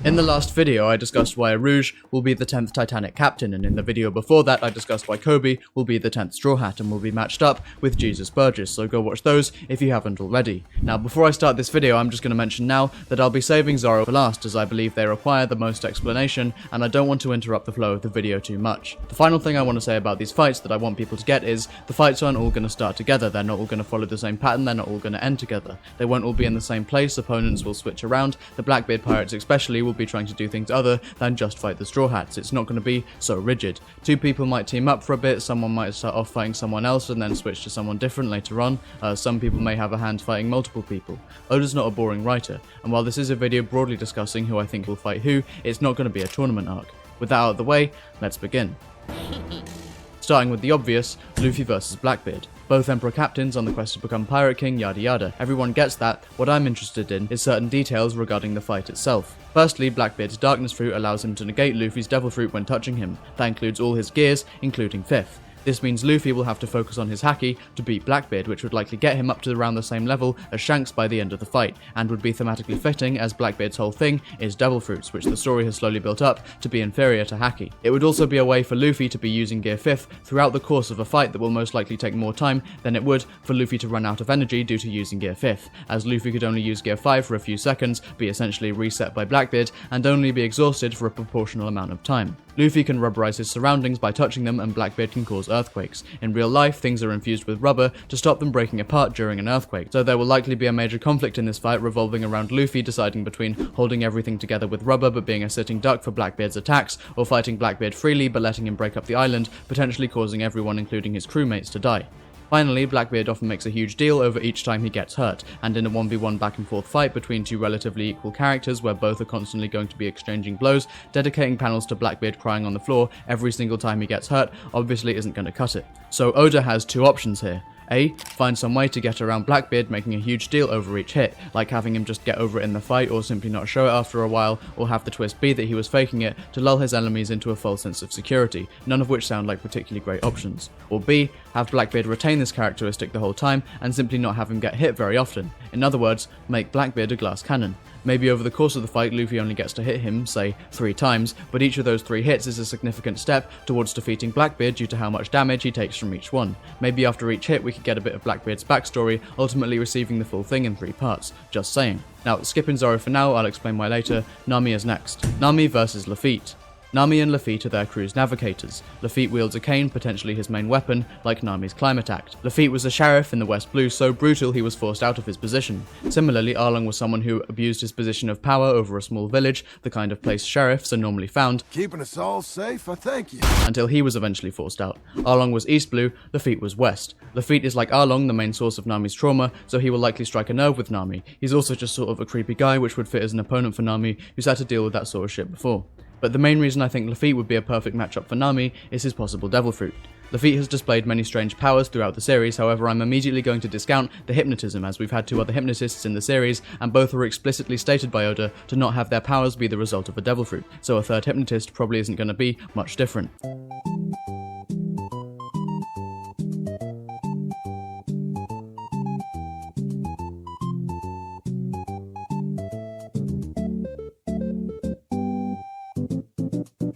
In the last video, I discussed why Urouge will be the 10th Titanic Captain, and in the video before that, I discussed why Koby will be the 10th Straw Hat and will be matched up with Jesus Burgess, so go watch those if you haven't already. Now, before I start this video, I'm just going to mention now that I'll be saving Zoro for last, as I believe they require the most explanation, and I don't want to interrupt the flow of the video too much. The final thing I want to say about these fights that I want people to get is, the fights aren't all going to start together, they're not all going to follow the same pattern, they're not all going to end together. They won't all be in the same place, opponents will switch around, the Blackbeard Pirates especially will be trying to do things other than just fight the Straw Hats. It's not going to be so rigid. Two people might team up for a bit, someone might start off fighting someone else and then switch to someone different later on. Some people may have a hand fighting multiple people. Oda's not a boring writer, and while this is a video broadly discussing who I think will fight who, it's not going to be a tournament arc. With that out of the way, let's begin. Starting with the obvious, Luffy versus Blackbeard. Both Emperor Captains on the quest to become Pirate King, yada yada. Everyone gets that. What I'm interested in is certain details regarding the fight itself. Firstly, Blackbeard's Darkness Fruit allows him to negate Luffy's Devil Fruit when touching him. That includes all his gears, including Fifth. This means Luffy will have to focus on his haki to beat Blackbeard, which would likely get him up to around the same level as Shanks by the end of the fight, and would be thematically fitting as Blackbeard's whole thing is Devil Fruits, which the story has slowly built up to be inferior to haki. It would also be a way for Luffy to be using Gear 5th throughout the course of a fight that will most likely take more time than it would for Luffy to run out of energy due to using Gear 5th, as Luffy could only use Gear 5 for a few seconds, be essentially reset by Blackbeard, and only be exhausted for a proportional amount of time. Luffy can rubberize his surroundings by touching them, and Blackbeard can cause earthquakes. In real life, things are infused with rubber to stop them breaking apart during an earthquake, so there will likely be a major conflict in this fight revolving around Luffy deciding between holding everything together with rubber but being a sitting duck for Blackbeard's attacks, or fighting Blackbeard freely but letting him break up the island, potentially causing everyone including his crewmates to die. Finally, Blackbeard often makes a huge deal over each time he gets hurt, and in a 1v1 back and forth fight between two relatively equal characters where both are constantly going to be exchanging blows, dedicating panels to Blackbeard crying on the floor every single time he gets hurt obviously isn't going to cut it. So Oda has two options here. A. Find some way to get around Blackbeard making a huge deal over each hit, like having him just get over it in the fight or simply not show it after a while, or have the twist be that he was faking it to lull his enemies into a false sense of security, none of which sound like particularly great options. Or B. Have Blackbeard retain this characteristic the whole time and simply not have him get hit very often. In other words, make Blackbeard a glass cannon. Maybe over the course of the fight, Luffy only gets to hit him, say, 3 times, but each of those 3 hits is a significant step towards defeating Blackbeard due to how much damage he takes from each one. Maybe after each hit we could get a bit of Blackbeard's backstory, ultimately receiving the full thing in 3 parts. Just saying. Now, skipping Zoro for now, I'll explain why later. Nami is next. Nami versus Lafitte. Nami and Lafitte are their crew's navigators. Lafitte wields a cane, potentially his main weapon, like Nami's Climate Act. Lafitte was a sheriff in the West Blue, so brutal he was forced out of his position. Similarly, Arlong was someone who abused his position of power over a small village, the kind of place sheriffs are normally found. Keeping us all safe, I thank you. Until he was eventually forced out. Arlong was East Blue, Lafitte was West. Lafitte is like Arlong, the main source of Nami's trauma, so he will likely strike a nerve with Nami. He's also just sort of a creepy guy, which would fit as an opponent for Nami, who's had to deal with that sort of shit before. But the main reason I think Lafitte would be a perfect matchup for Nami is his possible Devil Fruit. Lafitte has displayed many strange powers throughout the series, however I'm immediately going to discount the hypnotism, as we've had 2 other hypnotists in the series, and both were explicitly stated by Oda to not have their powers be the result of a Devil Fruit, so a 3rd hypnotist probably isn't going to be much different.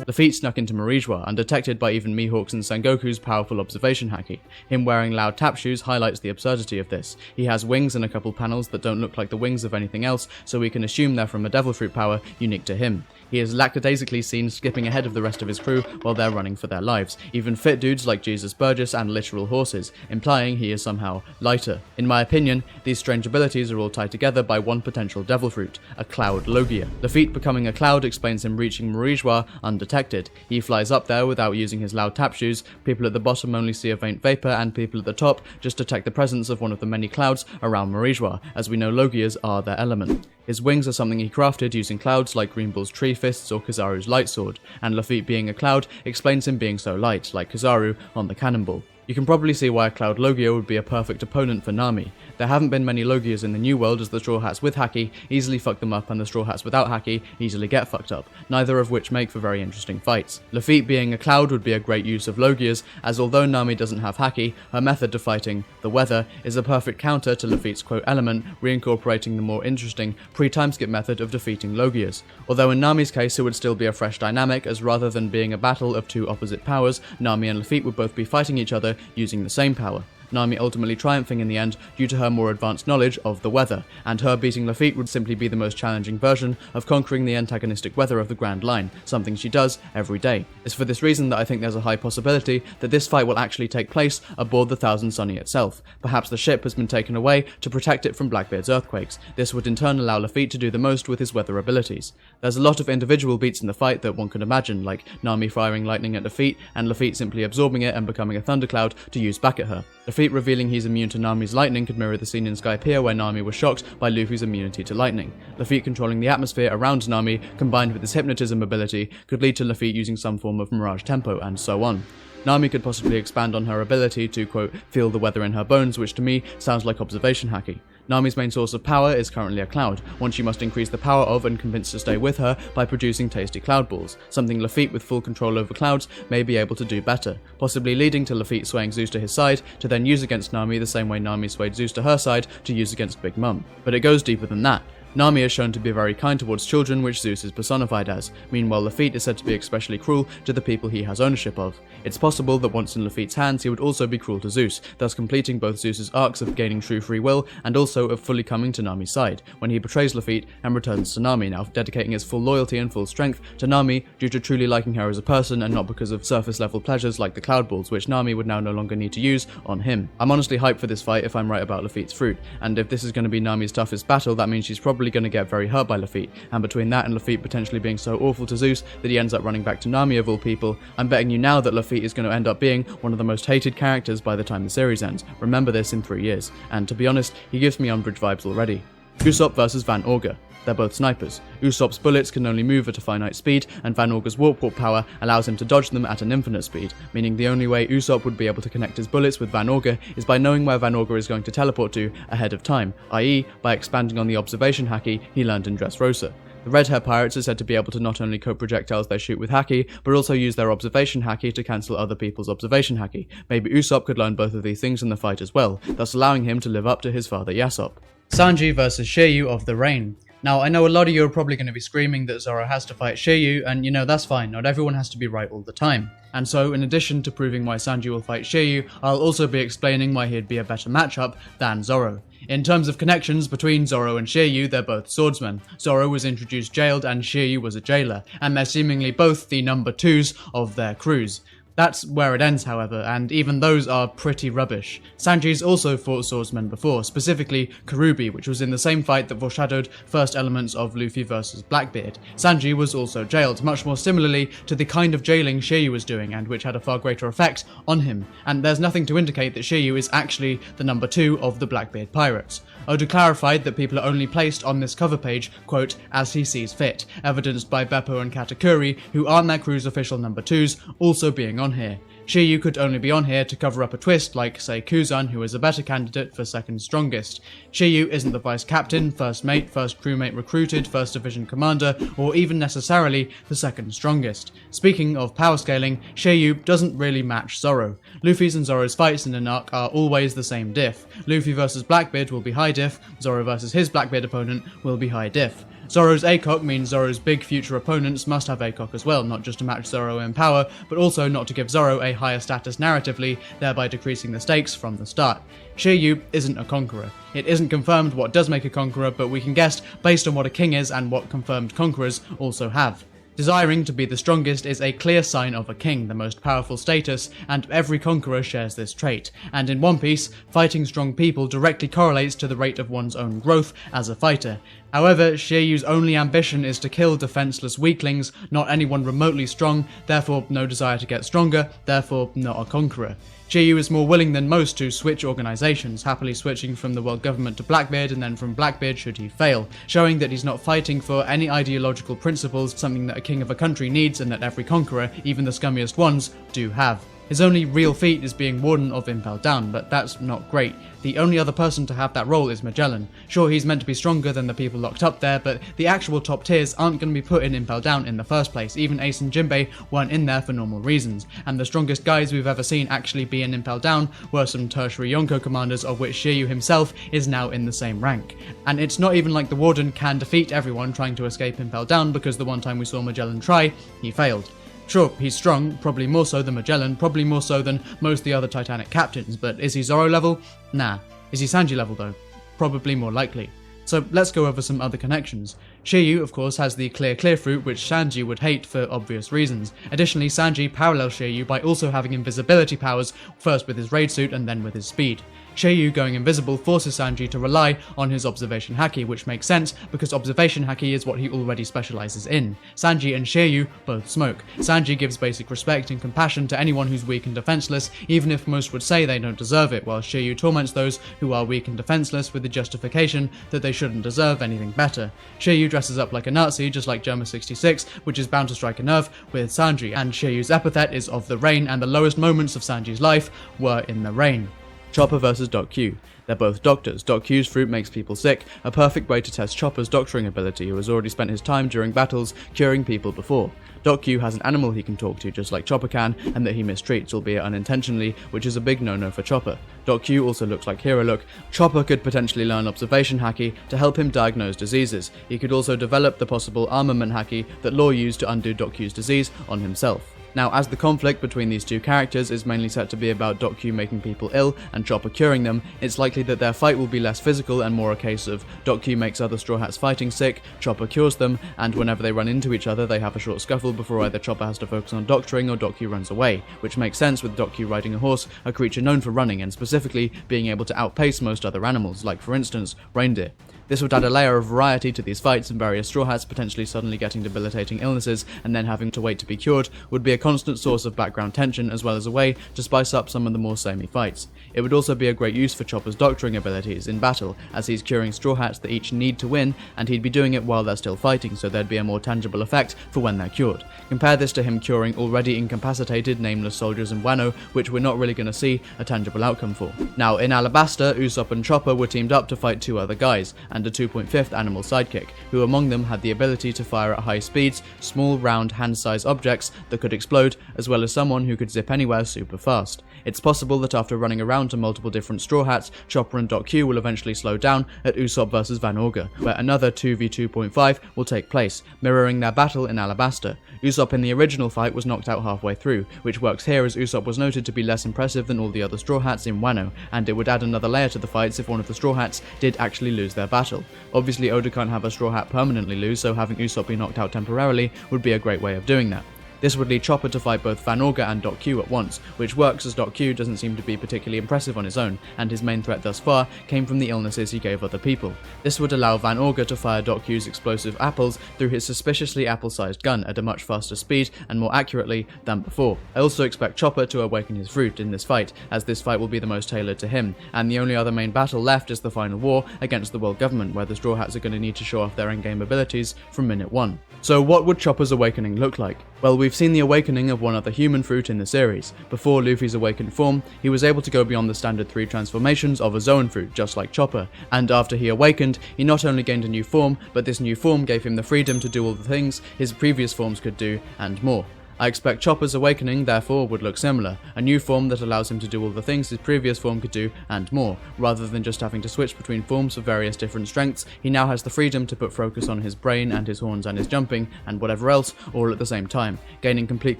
Lafitte snuck into Marijois, undetected by even Mihawk's and Sengoku's powerful observation haki. Him wearing loud tap shoes highlights the absurdity of this. He has wings in a couple panels that don't look like the wings of anything else, so we can assume they're from a Devil Fruit power unique to him. He is lackadaisically seen skipping ahead of the rest of his crew while they're running for their lives, even fit dudes like Jesus Burgess and literal horses, implying he is somehow lighter. In my opinion, these strange abilities are all tied together by one potential Devil Fruit, a Cloud Logia. Lafitte becoming a cloud explains him reaching Marijois undetected. He flies up there without using his loud tap shoes, people at the bottom only see a faint vapor, and people at the top just detect the presence of one of the many clouds around Marijois, as we know Logias are their element. His wings are something he crafted using clouds like Green Bull's Tree Fists or Kizaru's Light Sword, and Lafitte being a cloud explains him being so light, like Kizaru on the Cannonball. You can probably see why a Cloud Logia would be a perfect opponent for Nami. There haven't been many Logias in the New World, as the Straw Hats with Haki easily fuck them up and the Straw Hats without Haki easily get fucked up, neither of which make for very interesting fights. Lafitte being a Cloud would be a great use of Logias, as although Nami doesn't have Haki, her method of fighting, the weather, is a perfect counter to Lafitte's quote element, reincorporating the more interesting, pre-timeskip method of defeating Logias. Although in Nami's case it would still be a fresh dynamic, as rather than being a battle of two opposite powers, Nami and Lafitte would both be fighting each other using the same power. Nami ultimately triumphing in the end due to her more advanced knowledge of the weather, and her beating Lafitte would simply be the most challenging version of conquering the antagonistic weather of the Grand Line, something she does every day. It's for this reason that I think there's a high possibility that this fight will actually take place aboard the Thousand Sunny itself. Perhaps the ship has been taken away to protect it from Blackbeard's earthquakes. This would in turn allow Lafitte to do the most with his weather abilities. There's a lot of individual beats in the fight that one could imagine, like Nami firing lightning at Lafitte, and Lafitte simply absorbing it and becoming a thundercloud to use back at her. Lafitte revealing he's immune to Nami's lightning could mirror the scene in Skypiea where Nami was shocked by Luffy's immunity to lightning. Lafitte controlling the atmosphere around Nami, combined with his hypnotism ability, could lead to Lafitte using some form of mirage tempo, and so on. Nami could possibly expand on her ability to, quote, feel the weather in her bones, which to me sounds like observation haki. Nami's main source of power is currently a cloud, one she must increase the power of and convince to stay with her by producing tasty cloud balls, something Lafitte with full control over clouds may be able to do better, possibly leading to Lafitte swaying Zeus to his side to then use against Nami the same way Nami swayed Zeus to her side to use against Big Mum. But it goes deeper than that. Nami is shown to be very kind towards children, which Zeus is personified as. Meanwhile, Lafitte is said to be especially cruel to the people he has ownership of. It's possible that once in Lafitte's hands, he would also be cruel to Zeus, thus completing both Zeus's arcs of gaining true free will and also of fully coming to Nami's side, when he betrays Lafitte and returns to Nami, now dedicating his full loyalty and full strength to Nami due to truly liking her as a person and not because of surface level pleasures like the cloud balls, which Nami would now no longer need to use on him. I'm honestly hyped for this fight if I'm right about Lafitte's fruit, and if this is going to be Nami's toughest battle, that means she's probably going to get very hurt by Lafitte, and between that and Lafitte potentially being so awful to Zeus that he ends up running back to Nami of all people, I'm betting you now that Lafitte is going to end up being one of the most hated characters by the time the series ends. Remember this in 3 years, and to be honest, he gives me Umbridge vibes already. Usopp versus Van Augur. They're both snipers. Usopp's bullets can only move at a finite speed, and Van Augur's warp power allows him to dodge them at an infinite speed, meaning the only way Usopp would be able to connect his bullets with Van Augur is by knowing where Van Augur is going to teleport to ahead of time, i.e. by expanding on the observation haki he learned in Dressrosa. The Red Hair Pirates are said to be able to not only cope projectiles they shoot with haki, but also use their observation haki to cancel other people's observation haki. Maybe Usopp could learn both of these things in the fight as well, thus allowing him to live up to his father Yasopp. Sanji versus Shiryu of the Rain. Now, I know a lot of you are probably going to be screaming that Zoro has to fight Shiryu, and you know, that's fine, not everyone has to be right all the time. And so, in addition to proving why Sanji will fight Shiryu, I'll also be explaining why he'd be a better matchup than Zoro. In terms of connections between Zoro and Shiryu, they're both swordsmen. Zoro was introduced jailed and Shiryu was a jailer, and they're seemingly both the number 2s of their crews. That's where it ends, however, and even those are pretty rubbish. Sanji's also fought swordsmen before, specifically Koby, which was in the same fight that foreshadowed first elements of Luffy vs Blackbeard. Sanji was also jailed, much more similarly to the kind of jailing Shiryu was doing, and which had a far greater effect on him, and there's nothing to indicate that Shiryu is actually the number 2 of the Blackbeard Pirates. Oda clarified that people are only placed on this cover page, quote, as he sees fit, evidenced by Beppo and Katakuri, who aren't their crew's official number 2s, also being on here. Shiryu could only be on here to cover up a twist like, say, Kuzan, who is a better candidate for second strongest. Shiryu isn't the vice captain, first mate, first crewmate recruited, first division commander, or even necessarily the second strongest. Speaking of power scaling, Shiryu doesn't really match Zoro. Luffy's and Zoro's fights in an arc are always the same diff. Luffy versus Blackbeard will be high diff, Zoro versus his Blackbeard opponent will be high diff. Zoro's ACOG means Zoro's big future opponents must have ACOG as well, not just to match Zoro in power, but also not to give Zoro a higher status narratively, thereby decreasing the stakes from the start. Shiryu isn't a conqueror. It isn't confirmed what does make a conqueror, but we can guess based on what a king is and what confirmed conquerors also have. Desiring to be the strongest is a clear sign of a king, the most powerful status, and every conqueror shares this trait. And in One Piece, fighting strong people directly correlates to the rate of one's own growth as a fighter. However, Shiryu's only ambition is to kill defenseless weaklings, not anyone remotely strong, therefore no desire to get stronger, therefore not a conqueror. Shiryu is more willing than most to switch organisations, happily switching from the world government to Blackbeard and then from Blackbeard should he fail, showing that he's not fighting for any ideological principles, something that a king of a country needs and that every conqueror, even the scummiest ones, do have. His only real feat is being Warden of Impel Down, but that's not great. The only other person to have that role is Magellan. Sure, he's meant to be stronger than the people locked up there, but the actual top tiers aren't going to be put in Impel Down in the first place. Even Ace and Jinbe weren't in there for normal reasons, and the strongest guys we've ever seen actually be in Impel Down were some tertiary Yonko commanders, of which Shiryu himself is now in the same rank. And it's not even like the Warden can defeat everyone trying to escape Impel Down, because the one time we saw Magellan try, he failed. Sure, he's strong, probably more so than Magellan, probably more so than most of the other Titanic captains, but is he Zoro level? Nah. Is he Sanji level though? Probably more likely. So let's go over some other connections. Shiryu, of course, has the clear fruit, which Sanji would hate for obvious reasons. Additionally, Sanji parallels Shiryu by also having invisibility powers, first with his raid suit and then with his speed. Shiryu going invisible forces Sanji to rely on his observation haki, which makes sense because observation haki is what he already specializes in. Sanji and Shiryu both smoke. Sanji gives basic respect and compassion to anyone who's weak and defenseless, even if most would say they don't deserve it, while Shiryu torments those who are weak and defenseless with the justification that they shouldn't deserve anything better. Shiryu dresses up like a Nazi, just like Germa 66, which is bound to strike a nerve with Sanji, and Shiryu's epithet is of the rain, and the lowest moments of Sanji's life were in the rain. Chopper versus Doc Q. They're both doctors. Doc Q's fruit makes people sick, a perfect way to test Chopper's doctoring ability, who has already spent his time during battles curing people before. Doc Q has an animal he can talk to just like Chopper can, and that he mistreats, albeit unintentionally, which is a big no-no for Chopper. Doc Q also looks like Hero Look. Chopper could potentially learn observation haki to help him diagnose diseases. He could also develop the possible armament haki that Law used to undo Doc Q's disease on himself. Now, as the conflict between these two characters is mainly set to be about Doc Q making people ill and Chopper curing them, it's likely that their fight will be less physical and more a case of Doc Q makes other Straw Hats fighting sick, Chopper cures them, and whenever they run into each other they have a short scuffle before either Chopper has to focus on doctoring or Doc Q runs away, which makes sense with Doc Q riding a horse, a creature known for running and specifically being able to outpace most other animals, like for instance, reindeer. This would add a layer of variety to these fights, and various Straw Hats potentially suddenly getting debilitating illnesses and then having to wait to be cured would be a constant source of background tension, as well as a way to spice up some of the more samey fights. It would also be a great use for Chopper's doctoring abilities in battle, as he's curing Straw Hats that each need to win, and he'd be doing it while they're still fighting, so there'd be a more tangible effect for when they're cured. Compare this to him curing already incapacitated nameless soldiers in WANO, which we're not really going to see a tangible outcome for. Now, in Alabasta, Usopp and Chopper were teamed up to fight two other guys, and a 2.5th animal sidekick, who among them had the ability to fire at high speeds small round hand-sized objects that could explode, as well as someone who could zip anywhere super fast. It's possible that after running around to multiple different Straw Hats, Chopper and Doc Q will eventually slow down at Usopp vs Van Augur, where another 2v2.5 will take place, mirroring their battle in Alabasta. Usopp in the original fight was knocked out halfway through, which works here as Usopp was noted to be less impressive than all the other Straw Hats in WANO, and it would add another layer to the fights if one of the Straw Hats did actually lose their battle. Obviously Oda can't have a Straw Hat permanently lose, so having Usopp be knocked out temporarily would be a great way of doing that. This would lead Chopper to fight both Van Augur and Doc Q at once, which works as Doc Q doesn't seem to be particularly impressive on his own, and his main threat thus far came from the illnesses he gave other people. This would allow Van Augur to fire Doc Q's explosive apples through his suspiciously apple-sized gun at a much faster speed and more accurately than before. I also expect Chopper to awaken his fruit in this fight, as this fight will be the most tailored to him, and the only other main battle left is the final war against the world government, where the Straw Hats are going to need to show off their endgame abilities from minute one. So what would Chopper's awakening look like? Well, we've seen the awakening of one other human fruit in the series. Before Luffy's awakened form, he was able to go beyond the standard 3 transformations of a Zoan fruit, just like Chopper, and after he awakened, he not only gained a new form, but this new form gave him the freedom to do all the things his previous forms could do, and more. I expect Chopper's awakening, therefore, would look similar, a new form that allows him to do all the things his previous form could do, and more. Rather than just having to switch between forms for various different strengths, he now has the freedom to put focus on his brain and his horns and his jumping, and whatever else, all at the same time, gaining complete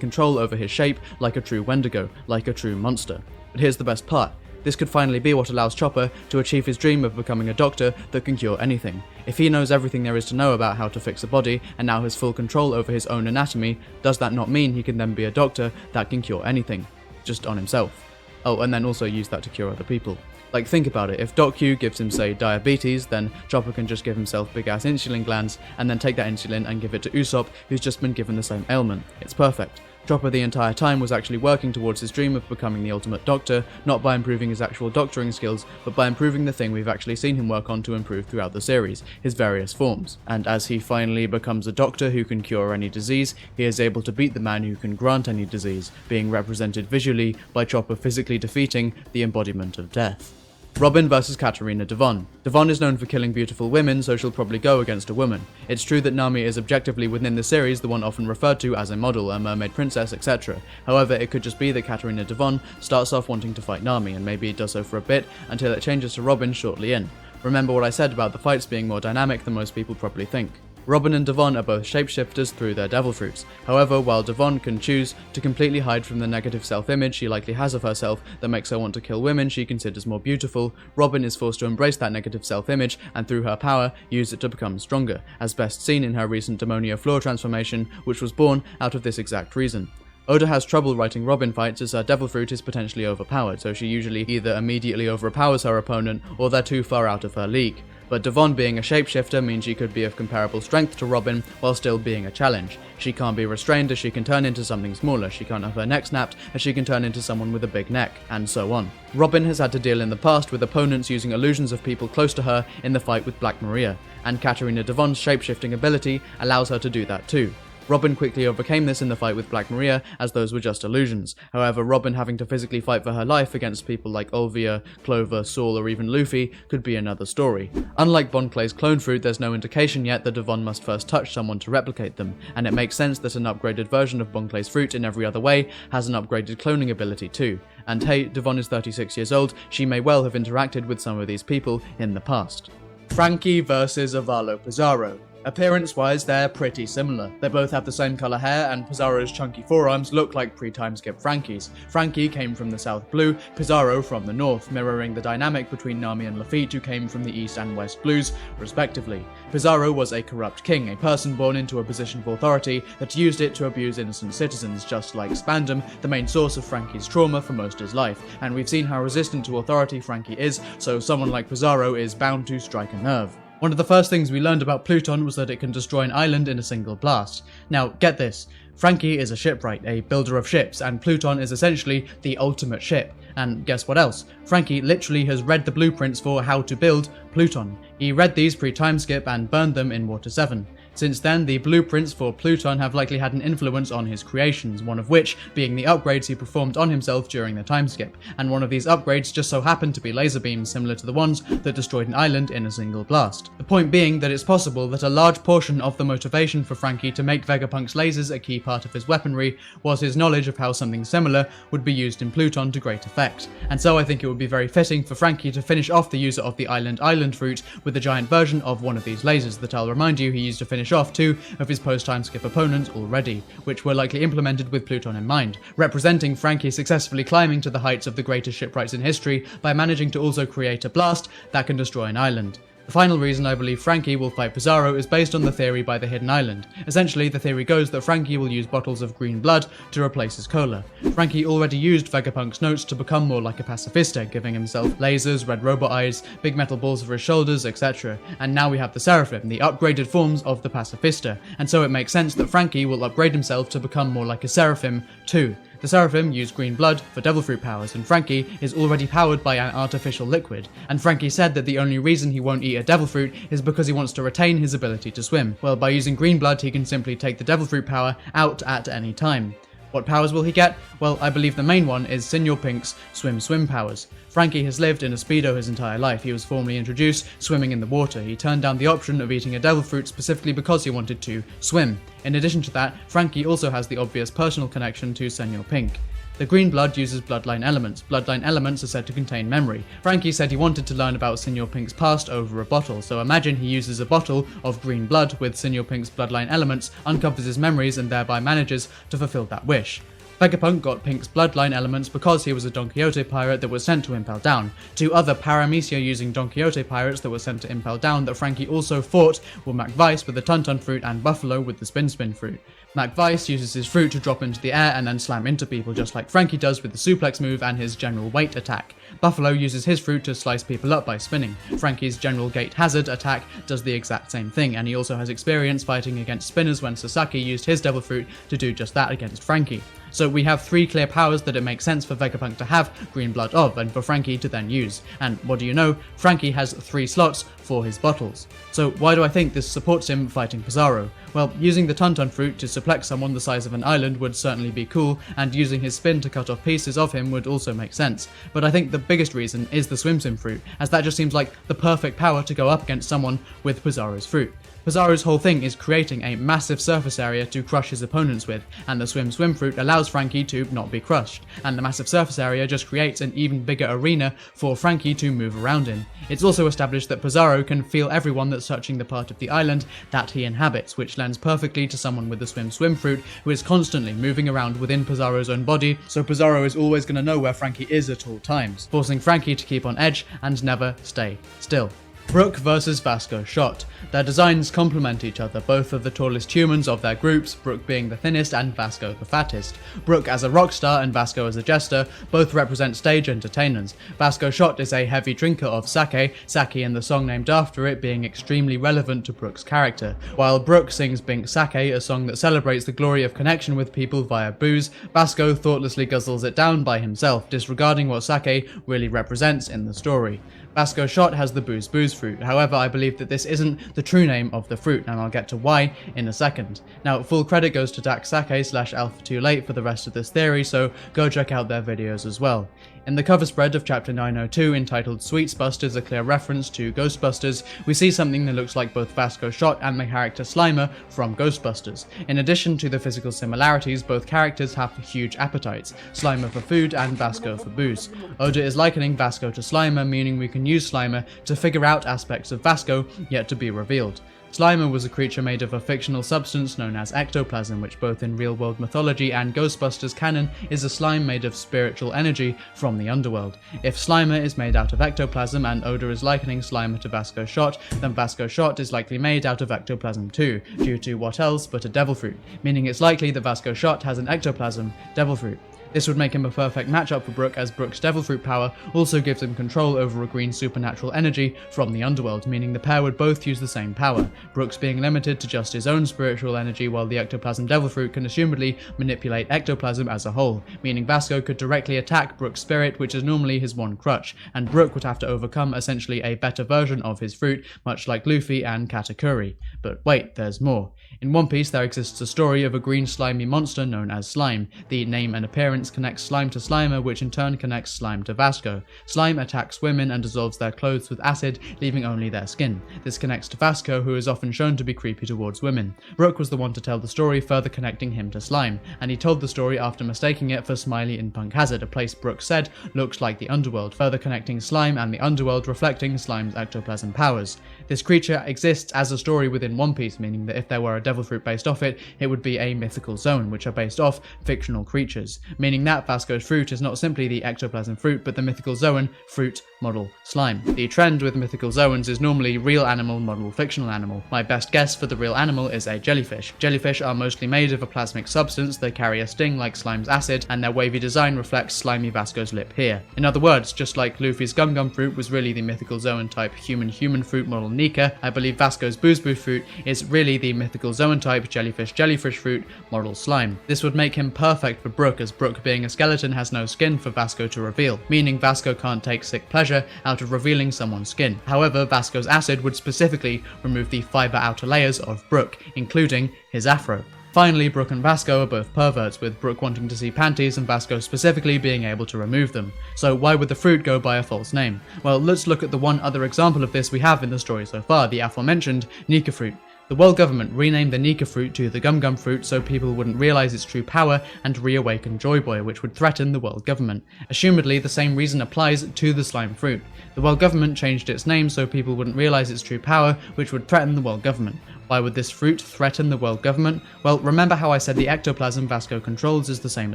control over his shape like a true Wendigo, like a true monster. But here's the best part. This could finally be what allows Chopper to achieve his dream of becoming a doctor that can cure anything. If he knows everything there is to know about how to fix a body and now has full control over his own anatomy, does that not mean he can then be a doctor that can cure anything? Just on himself. Oh, and then also use that to cure other people. Like, think about it, if Doc Q gives him, say, diabetes, then Chopper can just give himself big-ass insulin glands, and then take that insulin and give it to Usopp, who's just been given the same ailment. It's perfect. Chopper the entire time was actually working towards his dream of becoming the ultimate doctor, not by improving his actual doctoring skills, but by improving the thing we've actually seen him work on to improve throughout the series, his various forms. And as he finally becomes a doctor who can cure any disease, he is able to beat the man who can grant any disease, being represented visually by Chopper physically defeating the embodiment of death. Robin vs Catarina Devon. Devon is known for killing beautiful women, so she'll probably go against a woman. It's true that Nami is objectively within the series the one often referred to as a model, a mermaid princess, etc. However, it could just be that Catarina Devon starts off wanting to fight Nami, and maybe it does so for a bit, until it changes to Robin shortly in. Remember what I said about the fights being more dynamic than most people probably think. Robin and Devon are both shapeshifters through their devil fruits. However, while Devon can choose to completely hide from the negative self-image she likely has of herself that makes her want to kill women she considers more beautiful, Robin is forced to embrace that negative self-image and through her power use it to become stronger, as best seen in her recent Demonio Floor transformation, which was born out of this exact reason. Oda has trouble writing Robin fights as her devil fruit is potentially overpowered, so she usually either immediately overpowers her opponent or they're too far out of her league. But Devon being a shapeshifter means she could be of comparable strength to Robin while still being a challenge. She can't be restrained as she can turn into something smaller, she can't have her neck snapped as she can turn into someone with a big neck, and so on. Robin has had to deal in the past with opponents using illusions of people close to her in the fight with Black Maria, and Catarina Devon's shapeshifting ability allows her to do that too. Robin quickly overcame this in the fight with Black Maria, as those were just illusions. However, Robin having to physically fight for her life against people like Olvia, Clover, Saul, or even Luffy could be another story. Unlike Bon Clay's clone fruit, there's no indication yet that Devon must first touch someone to replicate them, and it makes sense that an upgraded version of Bon Clay's fruit in every other way has an upgraded cloning ability too. And hey, Devon is 36 years old, she may well have interacted with some of these people in the past. Franky vs Avalo Pizarro. Appearance-wise, they're pretty similar. They both have the same colour hair, and Pizarro's chunky forearms look like pre-timeskip Franky's. Franky came from the South Blue, Pizarro from the North, mirroring the dynamic between Nami and Lafitte, who came from the East and West Blues, respectively. Pizarro was a corrupt king, a person born into a position of authority that used it to abuse innocent citizens, just like Spandam, the main source of Franky's trauma for most of his life, and we've seen how resistant to authority Franky is, so someone like Pizarro is bound to strike a nerve. One of the first things we learned about Pluton was that it can destroy an island in a single blast. Now, get this. Franky is a shipwright, a builder of ships, and Pluton is essentially the ultimate ship. And guess what else? Franky literally has read the blueprints for how to build Pluton. He read these pre-timeskip and burned them in Water 7. Since then, the blueprints for Pluton have likely had an influence on his creations, one of which being the upgrades he performed on himself during the timeskip, and one of these upgrades just so happened to be laser beams similar to the ones that destroyed an island in a single blast. The point being that it's possible that a large portion of the motivation for Franky to make Vegapunk's lasers a key part of his weaponry was his knowledge of how something similar would be used in Pluton to great effect, and so I think it would be very fitting for Franky to finish off the user of the island fruit with a giant version of one of these lasers that I'll remind you he used to finish off two of his post-timeskip opponents already, which were likely implemented with Pluton in mind, representing Franky successfully climbing to the heights of the greatest shipwrights in history by managing to also create a blast that can destroy an island. The final reason I believe Franky will fight Pizarro is based on the theory by the Hidden Island. Essentially, the theory goes that Franky will use bottles of green blood to replace his cola. Franky already used Vegapunk's notes to become more like a pacifista, giving himself lasers, red robot eyes, big metal balls for his shoulders, etc. And now we have the Seraphim, the upgraded forms of the pacifista, and so it makes sense that Franky will upgrade himself to become more like a Seraphim too. The Seraphim use green blood for devil fruit powers, and Franky is already powered by an artificial liquid, and Franky said that the only reason he won't eat a devil fruit is because he wants to retain his ability to swim. Well, by using green blood he can simply take the devil fruit power out at any time. What powers will he get? Well, I believe the main one is Senor Pink's swim powers. Franky has lived in a Speedo his entire life. He was formally introduced swimming in the water. He turned down the option of eating a devil fruit specifically because he wanted to swim. In addition to that, Franky also has the obvious personal connection to Senor Pink. The green blood uses bloodline elements. Bloodline elements are said to contain memory. Franky said he wanted to learn about Senor Pink's past over a bottle, so imagine he uses a bottle of green blood with Senor Pink's bloodline elements, uncovers his memories, and thereby manages to fulfill that wish. Vegapunk got Pink's bloodline elements because he was a Don Quixote pirate that was sent to Impel Down. Two other Paramecia using Don Quixote pirates that were sent to Impel Down that Franky also fought were MacVice with the Tun fruit and Buffalo with the Spin fruit. McVice uses his fruit to drop into the air and then slam into people just like Franky does with the suplex move and his general weight attack. Buffalo uses his fruit to slice people up by spinning. Franky's general gate hazard attack does the exact same thing, and he also has experience fighting against spinners when Sasaki used his devil fruit to do just that against Franky. So we have 3 clear powers that it makes sense for Vegapunk to have green blood of and for Franky to then use. And what do you know, Franky has 3 slots for his bottles. So why do I think this supports him fighting Pizarro? Well, using the Tonton fruit to suplex someone the size of an island would certainly be cool, and using his spin to cut off pieces of him would also make sense. But I think the biggest reason is the Swim Swim fruit, as that just seems like the perfect power to go up against someone with Pizarro's fruit. Pizarro's whole thing is creating a massive surface area to crush his opponents with, and the Swim Swim fruit allows Franky to not be crushed, and the massive surface area just creates an even bigger arena for Franky to move around in. It's also established that Pizarro can feel everyone that's touching the part of the island that he inhabits, which lends perfectly to someone with the Swim Swim fruit who is constantly moving around within Pizarro's own body, so Pizarro is always going to know where Franky is at all times, forcing Franky to keep on edge and never stay still. Brook versus Vasco Shot. Their designs complement each other, both of the tallest humans of their groups, Brook being the thinnest and Vasco the fattest. Brook as a rock star and Vasco as a jester both represent stage entertainers. Vasco Shot is a heavy drinker of sake, sake in the song named after it being extremely relevant to Brook's character. While Brook sings Bink Sake, a song that celebrates the glory of connection with people via booze, Vasco thoughtlessly guzzles it down by himself, disregarding what sake really represents in the story. Vasco Shot has the Booze fruit, however I believe that this isn't the true name of the fruit, and I'll get to why in a second. Now, full credit goes to Dak Sake/Alpha Too Late for the rest of this theory, so go check out their videos as well. In the cover spread of chapter 902 entitled Sweetsbusters, a clear reference to Ghostbusters, we see something that looks like both Vasco Shot and the character Slimer from Ghostbusters. In addition to the physical similarities, both characters have huge appetites, Slimer for food and Vasco for booze. Oda is likening Vasco to Slimer, meaning we can use Slimer to figure out aspects of Vasco yet to be revealed. Slimer was a creature made of a fictional substance known as ectoplasm, which both in real-world mythology and Ghostbusters canon is a slime made of spiritual energy from the underworld. If Slimer is made out of ectoplasm and Oda is likening Slimer to Vasco Shot, then Vasco Shot is likely made out of ectoplasm too, due to what else but a devil fruit, meaning it's likely that Vasco Shot has an ectoplasm devil fruit. This would make him a perfect matchup for Brook, as Brook's devil fruit power also gives him control over a green supernatural energy from the underworld, meaning the pair would both use the same power, Brook's being limited to just his own spiritual energy, while the ectoplasm devil fruit can assumedly manipulate ectoplasm as a whole, meaning Vasco could directly attack Brook's spirit, which is normally his one crutch, and Brook would have to overcome essentially a better version of his fruit, much like Luffy and Katakuri. But wait, there's more. In One Piece there exists a story of a green slimy monster known as Slime. The name and appearance connects Slime to Slimer, which in turn connects Slime to Vasco. Slime attacks women and dissolves their clothes with acid, leaving only their skin. This connects to Vasco, who is often shown to be creepy towards women. Brook was the one to tell the story, further connecting him to Slime, and he told the story after mistaking it for Smiley in Punk Hazard, a place Brook said looked like the underworld, further connecting Slime and the underworld, reflecting Slime's ectoplasm powers. This creature exists as a story within One Piece, meaning that if there were a devil fruit based off it, it would be a mythical zone, which are based off fictional creatures, meaning that Vasco's fruit is not simply the ectoplasm fruit, but the mythical zoan fruit model slime. The trend with mythical zoans is normally real animal model fictional animal. My best guess for the real animal is a jellyfish. Jellyfish are mostly made of a plasmic substance, they carry a sting like Slime's acid, and their wavy design reflects slimy Vasco's lip here. In other words, just like Luffy's Gum Gum fruit was really the mythical zoan type human fruit model Nika, I believe Vasco's Booze fruit is really the mythical zoan type jellyfish fruit model slime. This would make him perfect for Brook, as Brook being a skeleton has no skin for Vasco to reveal, meaning Vasco can't take sick pleasure out of revealing someone's skin. However, Vasco's acid would specifically remove the fiber outer layers of Brook, including his afro. Finally, Brook and Vasco are both perverts, with Brook wanting to see panties and Vasco specifically being able to remove them. So why would the fruit go by a false name? Well, let's look at the one other example of this we have in the story so far, the aforementioned Nika fruit. The world government renamed the Nika fruit to the Gum Gum fruit so people wouldn't realise its true power and reawaken Joy Boy, which would threaten the world government. Assumedly, the same reason applies to the slime fruit. The world government changed its name so people wouldn't realise its true power, which would threaten the world government. Why would this fruit threaten the world government? Well, remember how I said the ectoplasm Vasco controls is the same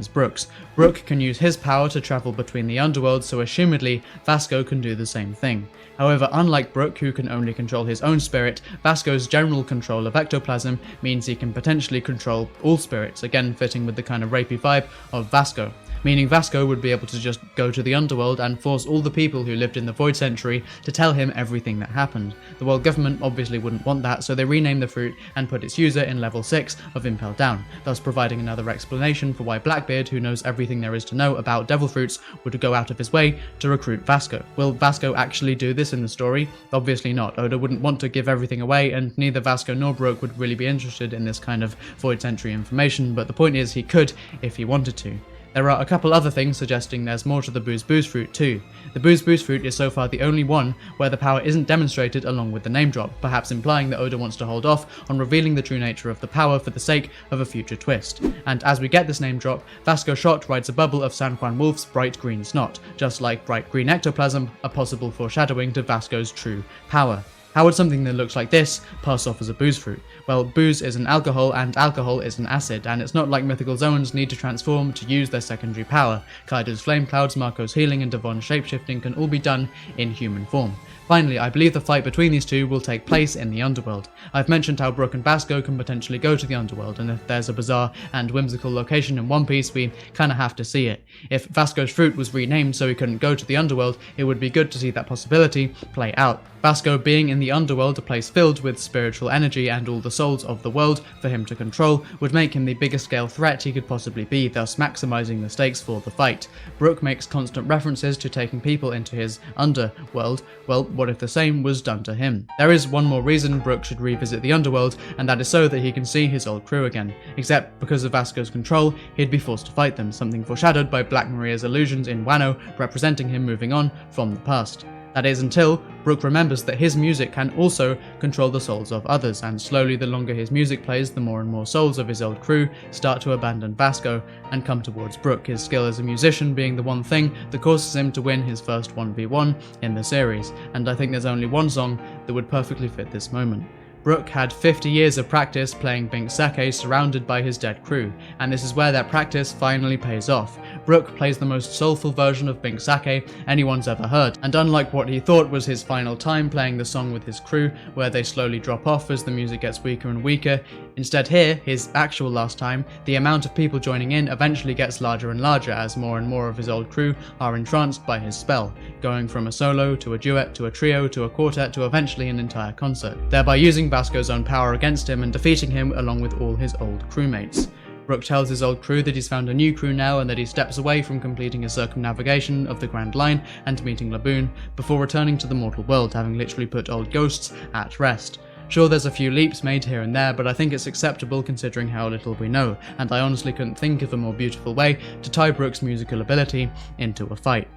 as Brook's. Brook can use his power to travel between the underworld, so assumedly, Vasco can do the same thing. However, unlike Brook, who can only control his own spirit, Vasco's general control of ectoplasm means he can potentially control all spirits, again fitting with the kind of rapey vibe of Vasco. Meaning Vasco would be able to just go to the underworld and force all the people who lived in the Void Century to tell him everything that happened. The world government obviously wouldn't want that, so they renamed the fruit and put its user in level 6 of Impel Down, thus providing another explanation for why Blackbeard, who knows everything there is to know about devil fruits, would go out of his way to recruit Vasco. Will Vasco actually do this in the story? Obviously not. Oda wouldn't want to give everything away, and neither Vasco nor Brook would really be interested in this kind of Void Century information, but the point is he could if he wanted to. There are a couple other things suggesting there's more to the Booze Booze fruit too. The Booze Booze fruit is so far the only one where the power isn't demonstrated along with the name drop, perhaps implying that Oda wants to hold off on revealing the true nature of the power for the sake of a future twist. And as we get this name drop, Vasco Shot rides a bubble of San Juan Wolf's bright green snot, just like bright green ectoplasm, a possible foreshadowing to Vasco's true power. How would something that looks like this pass off as a booze fruit? Well, booze is an alcohol and alcohol is an acid, and it's not like mythical zoans need to transform to use their secondary power. Kaido's flame clouds, Marco's healing, and Devon's shapeshifting can all be done in human form. Finally, I believe the fight between these two will take place in the underworld. I've mentioned how Brook and Vasco can potentially go to the underworld, and if there's a bizarre and whimsical location in One Piece, we kinda have to see it. If Vasco's fruit was renamed so he couldn't go to the underworld, it would be good to see that possibility play out. Vasco being in the underworld, a place filled with spiritual energy and all the souls of the world for him to control, would make him the biggest scale threat he could possibly be, thus maximising the stakes for the fight. Brook makes constant references to taking people into his underworld. Well, what if the same was done to him? There is one more reason Brook should revisit the underworld, and that is so that he can see his old crew again. Except because of Vasco's control, he'd be forced to fight them, something foreshadowed by Black Maria's illusions in WANO, representing him moving on from the past. That is until Brook remembers that his music can also control the souls of others, and slowly the longer his music plays, the more and more souls of his old crew start to abandon Vasco and come towards Brook, his skill as a musician being the one thing that causes him to win his first 1v1 in the series, and I think there's only one song that would perfectly fit this moment. Brook had 50 years of practice playing Bink Sake surrounded by his dead crew, and this is where that practice finally pays off. Brook plays the most soulful version of Bink Sake anyone's ever heard, and unlike what he thought was his final time playing the song with his crew, where they slowly drop off as the music gets weaker and weaker, instead here, his actual last time, the amount of people joining in eventually gets larger and larger as more and more of his old crew are entranced by his spell, going from a solo to a duet to a trio to a quartet to eventually an entire concert, thereby using Vasco's own power against him and defeating him along with all his old crewmates. Brook tells his old crew that he's found a new crew now and that he steps away from completing a circumnavigation of the Grand Line and meeting Laboon before returning to the mortal world, having literally put old ghosts at rest. Sure, there's a few leaps made here and there, but I think it's acceptable considering how little we know, and I honestly couldn't think of a more beautiful way to tie Brook's musical ability into a fight.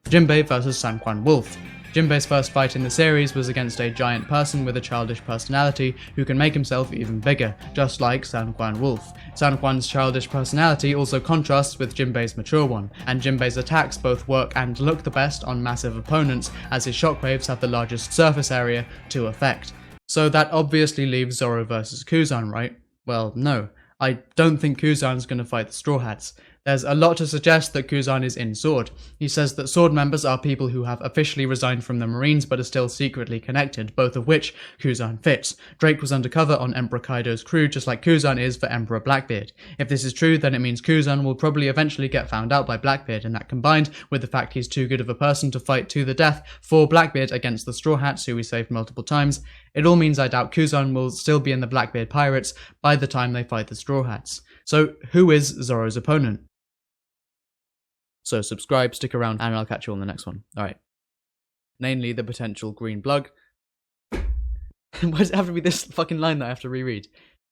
Jinbe vs San Juan Wolf. Jinbe's first fight in the series was against a giant person with a childish personality who can make himself even bigger, just like San Juan Wolf. San Juan's childish personality also contrasts with Jinbe's mature one, and Jinbe's attacks both work and look the best on massive opponents, as his shockwaves have the largest surface area to affect. So that obviously leaves Zoro versus Kuzan, right? Well, no. I don't think Kuzan's gonna fight the Straw Hats. There's a lot to suggest that Kuzan is in Sword. He says that Sword members are people who have officially resigned from the Marines but are still secretly connected, both of which Kuzan fits. Drake was undercover on Emperor Kaido's crew just like Kuzan is for Emperor Blackbeard. If this is true, then it means Kuzan will probably eventually get found out by Blackbeard, and that combined with the fact he's too good of a person to fight to the death for Blackbeard against the Straw Hats, who we saved multiple times, it all means I doubt Kuzan will still be in the Blackbeard Pirates by the time they fight the Straw Hats. So who is Zoro's opponent? So subscribe, stick around, and I'll catch you on the next one. Alright. Namely, the potential green blood. Why does it have to be this fucking line that I have to reread?